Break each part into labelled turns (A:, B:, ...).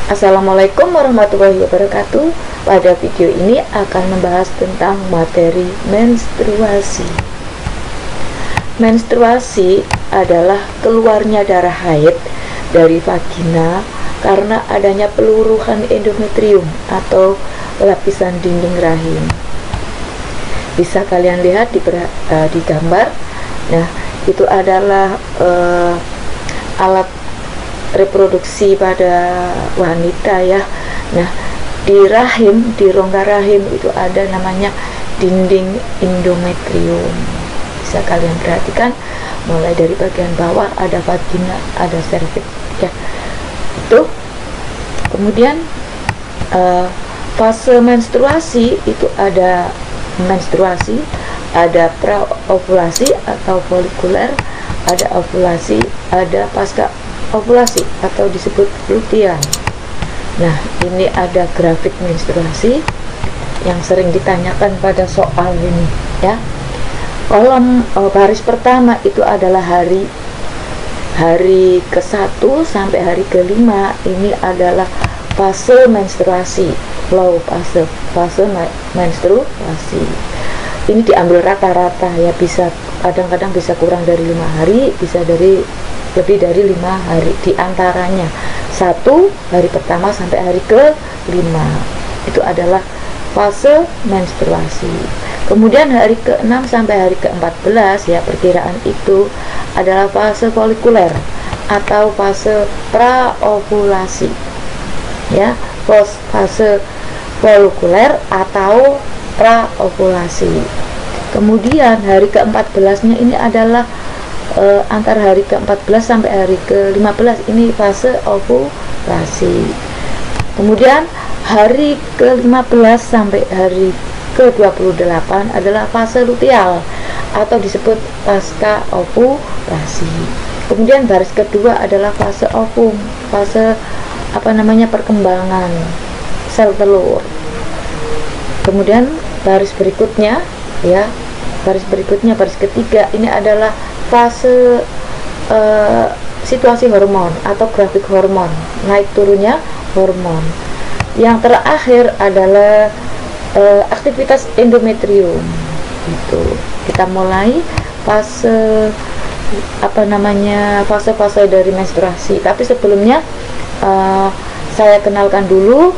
A: Assalamualaikum warahmatullahi wabarakatuh. Pada video ini akan membahas tentang materi menstruasi. Menstruasi adalah keluarnya darah haid dari vagina karena adanya peluruhan endometrium atau lapisan dinding rahim. Bisa kalian lihat di gambar. Nah, itu adalah alat reproduksi pada wanita ya. Nah, di rahim, di rongga rahim itu ada namanya dinding endometrium. Bisa kalian perhatikan, mulai dari bagian bawah ada vagina, ada serviks ya. Itu. Kemudian fase menstruasi itu ada menstruasi, ada praovulasi atau folikuler, ada ovulasi, ada pasca ovulasi atau disebut luteal. Nah, ini ada grafik menstruasi yang sering ditanyakan pada soal ini ya. Kolom baris pertama itu adalah hari ke-1 sampai hari ke-5. Ini adalah fase menstruasi, flow fase menstruasi. Ini diambil rata-rata ya, bisa kadang-kadang bisa kurang dari 5 hari, bisa dari lebih dari 5 hari, diantaranya 1 hari pertama sampai hari ke-5 itu adalah fase menstruasi. Kemudian hari ke-6 sampai hari ke-14 ya, perkiraan itu adalah fase folikuler atau fase praovulasi ya, fase folikuler atau praovulasi. Kemudian hari ke-14 nya ini adalah antara hari ke-14 sampai hari ke-15, ini fase ovulasi. Kemudian hari ke-15 sampai hari ke-28 adalah fase luteal atau disebut pasca ovulasi. Kemudian baris kedua adalah fase ovum, fase perkembangan sel telur. Kemudian baris berikutnya ya, baris ketiga ini adalah fase situasi hormon atau grafik hormon, naik turunnya hormon. Yang terakhir adalah aktivitas endometrium. Itu kita mulai fase fase-fase dari menstruasi. Tapi sebelumnya saya kenalkan dulu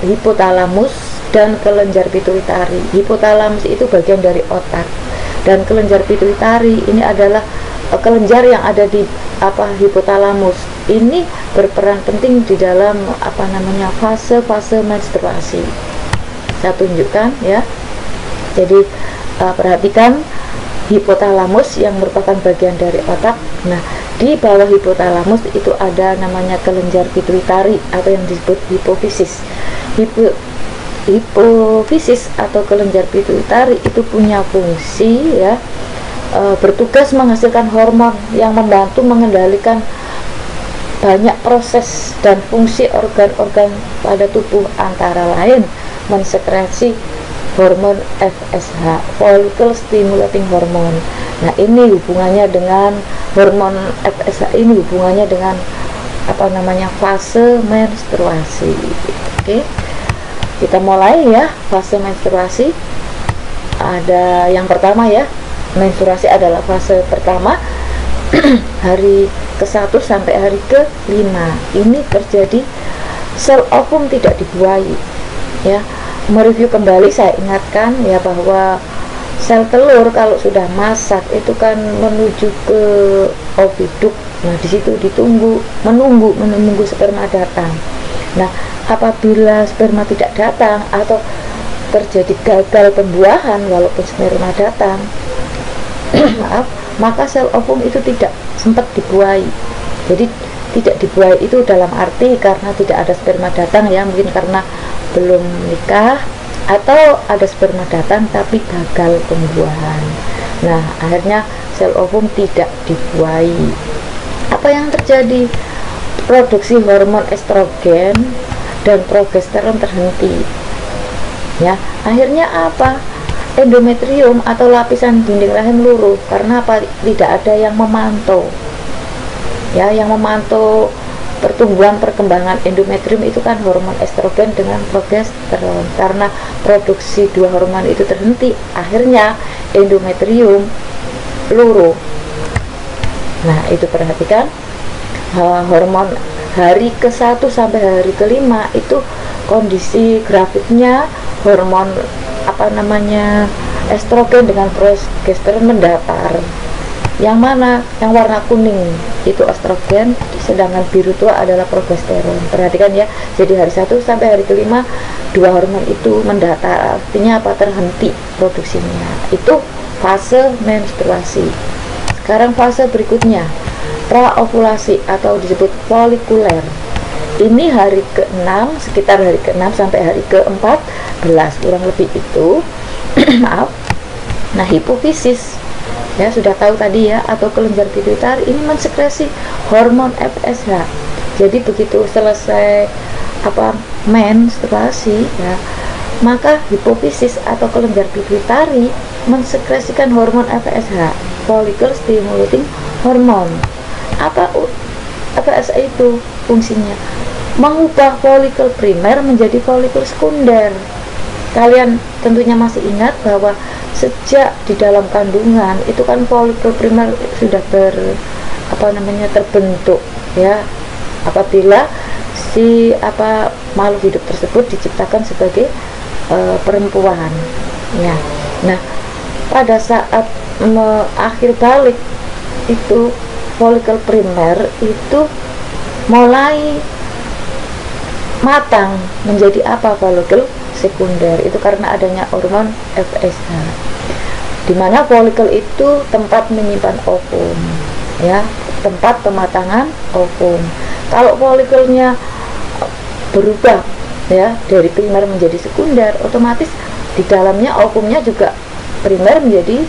A: hipotalamus dan kelenjar pituitari. Hipotalamus itu bagian dari otak, dan kelenjar pituitari ini adalah kelenjar yang ada di hipotalamus. Ini berperan penting di dalam fase-fase menstruasi. Saya tunjukkan ya. Jadi perhatikan hipotalamus yang merupakan bagian dari otak. Nah, di bawah hipotalamus itu ada namanya kelenjar pituitari atau yang disebut hipofisis. Hipofisis atau kelenjar pituitari itu punya fungsi ya, bertugas menghasilkan hormon yang membantu mengendalikan banyak proses dan fungsi organ-organ pada tubuh, antara lain mensekresi hormon FSH, follicle stimulating hormone. Nah, ini hubungannya dengan hormon FSH, ini hubungannya dengan fase menstruasi. Oke. Kita mulai ya, fase menstruasi. Ada yang pertama ya, menstruasi adalah fase pertama hari ke-1 sampai hari ke-5. Ini terjadi sel ovum tidak dibuai ya. Mereview kembali, saya ingatkan ya bahwa sel telur kalau sudah masak itu kan menuju ke oviduk. Nah, di situ menunggu sperma datang. Nah, apabila sperma tidak datang atau terjadi gagal pembuahan walaupun sperma datang, maka sel ovum itu tidak sempat dibuai. Jadi tidak dibuai itu dalam arti karena tidak ada sperma datang ya, mungkin karena belum nikah atau ada sperma datang tapi gagal pembuahan. Nah, akhirnya sel ovum tidak dibuai. Apa yang terjadi? Produksi hormon estrogen dan progesteron terhenti ya. Akhirnya apa? Endometrium atau lapisan dinding rahim luruh karena tidak ada yang memantau ya, yang memantau pertumbuhan perkembangan endometrium itu kan hormon estrogen dengan progesteron. Karena produksi dua hormon itu terhenti, akhirnya endometrium luru. Nah, itu perhatikan, hormon hari ke-1 sampai hari ke-5 itu kondisi grafiknya hormon estrogen dengan progesteron mendatar. Yang mana? Yang warna kuning itu estrogen, sedangkan biru tua adalah progesteron. Perhatikan ya, jadi hari 1 sampai hari ke-5 dua hormon itu mendatar, artinya apa? Terhenti produksinya. Itu fase menstruasi. Sekarang fase berikutnya, praovulasi atau disebut folikuler. Ini hari ke-6, sekitar hari ke-6 sampai hari ke-14 kurang lebih itu. Maaf. Nah, hipofisis ya sudah tahu tadi ya, atau kelenjar pituitari ini mensekresi hormon FSH. Jadi begitu selesai menstruasi ya, maka hipofisis atau kelenjar pituitari mensekresikan hormon FSH, follicle stimulating hormone. Apa FSH itu fungsinya? Mengubah folikel primer menjadi folikel sekunder. Kalian tentunya masih ingat bahwa sejak di dalam kandungan itu kan folikel primer sudah terbentuk ya, apabila si makhluk hidup tersebut diciptakan sebagai perempuan ya. Nah, pada saat akhir balik itu folikel primer itu mulai matang menjadi folikel sekunder. Itu karena adanya hormon FSH, dimana folikel itu tempat menyimpan ovum ya, tempat pematangan ovum. Kalau folikelnya berubah ya dari primer menjadi sekunder, otomatis di dalamnya ovumnya juga primer menjadi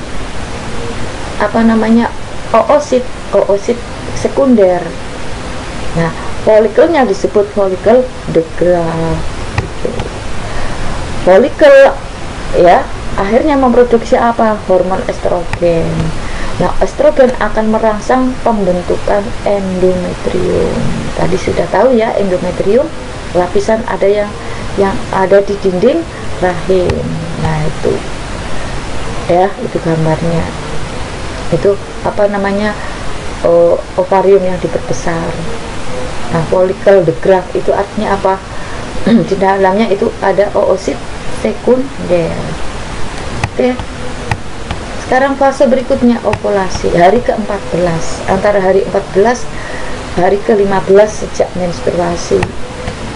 A: oosit sekunder. Nah, folikelnya disebut folikel de Graaff. Folikel ya akhirnya memproduksi hormon estrogen. Nah, estrogen akan merangsang pembentukan endometrium. Tadi sudah tahu ya, endometrium lapisan ada yang ada di dinding rahim. Nah, itu ya, itu gambarnya. Itu ovarium yang diperbesar. Nah, folikel de Graaff itu artinya apa? Di dalamnya itu ada oosit sekunder. Oke. Sekarang fase berikutnya ovulasi, hari ke-14, antara hari 14 hari ke-15 sejak menstruasi.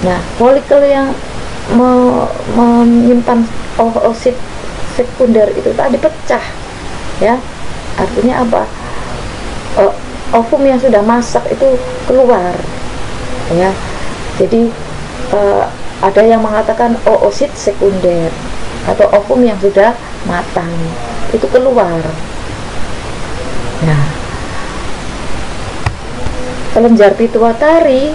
A: Nah, folikel yang menyimpan oosit sekunder itu tadi pecah ya. Artinya apa? Ovum yang sudah masak itu keluar ya. Jadi ada yang mengatakan oosit sekunder atau ovum yang sudah matang itu keluar. Nah, kelenjar pituitari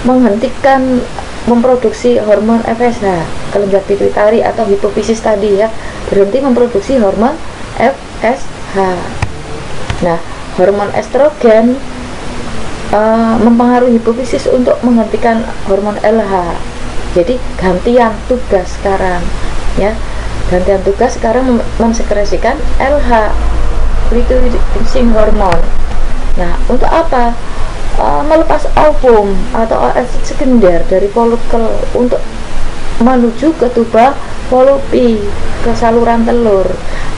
A: menghentikan memproduksi hormon FSH. Kelenjar pituitari atau hipofisis tadi ya, berhenti memproduksi hormon FSH. Nah, hormon estrogen mempengaruhi hipofisis untuk menghentikan hormon LH. Jadi gantian tugas sekarang ya, gantian tugas sekarang mensekresikan LH, luteinizing hormone. Nah, untuk apa? Melepas ovum atau oosit sekunder dari folikel untuk menuju ke tuba Fallopi, ke saluran telur.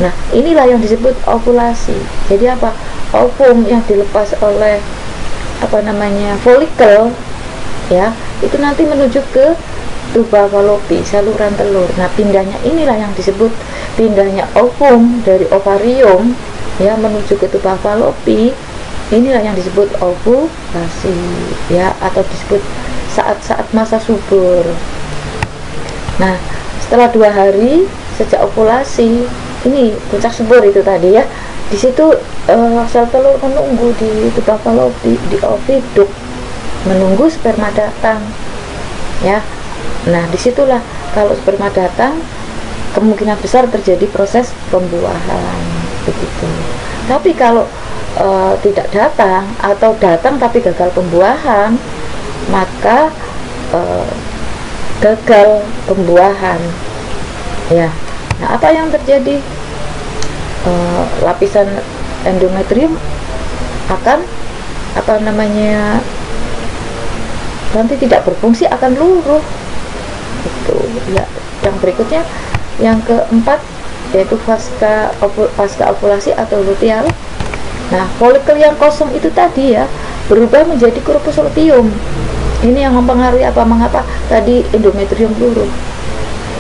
A: Nah, inilah yang disebut ovulasi. Jadi apa? Ovum yang dilepas oleh folikel ya, itu nanti menuju ke tuba Fallopi, saluran telur. Nah, pindahnya inilah yang disebut pindahnya ovum dari ovarium ya menuju ke tuba Fallopi. Inilah yang disebut ovulasi ya, atau disebut saat-saat masa subur. Nah, setelah 2 hari sejak ovulasi, ini puncak subur itu tadi ya. Di situ sel telur menunggu di tuba Fallopi, di oviduk, menunggu sperma datang ya. Nah, disitulah kalau sperma datang kemungkinan besar terjadi proses pembuahan begitu. Tapi kalau tidak datang atau datang tapi gagal pembuahan, maka gagal pembuahan ya. Nah, apa yang terjadi? Lapisan endometrium akan nanti tidak berfungsi, akan luruh itu ya. Yang berikutnya, yang keempat, yaitu pasca ovulasi atau luteal. Nah, folikel yang kosong itu tadi ya berubah menjadi corpus luteum. Ini yang mempengaruhi mengapa tadi endometrium luruh.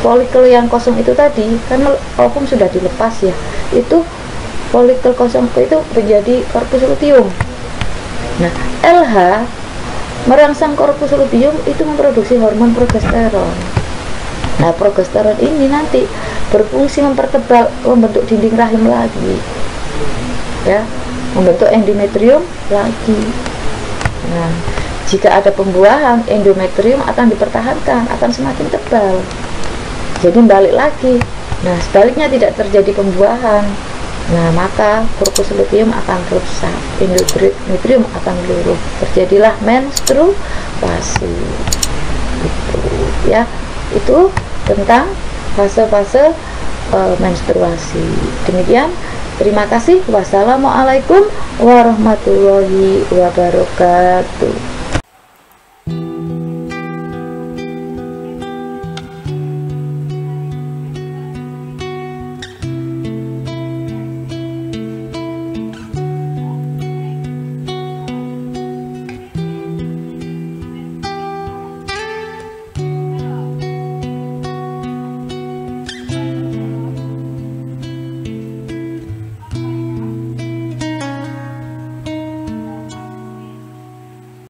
A: Folikel yang kosong itu tadi kan ovum sudah dilepas ya, itu folikel kosong itu menjadi corpus luteum. Nah, LH merangsang corpus luteum itu memproduksi hormon progesteron. Nah, progesteron ini nanti berfungsi mempertebal, membentuk dinding rahim lagi ya, membentuk endometrium lagi. Nah, jika ada pembuahan, endometrium akan dipertahankan, akan semakin tebal. Jadi balik lagi. Nah, sebaliknya tidak terjadi pembuahan, nah maka corpus luteum akan rusak, endometrium akan luruh, terjadilah menstruasi. Itu ya, itu tentang fase-fase menstruasi. Demikian, terima kasih. Wassalamualaikum warahmatullahi wabarakatuh.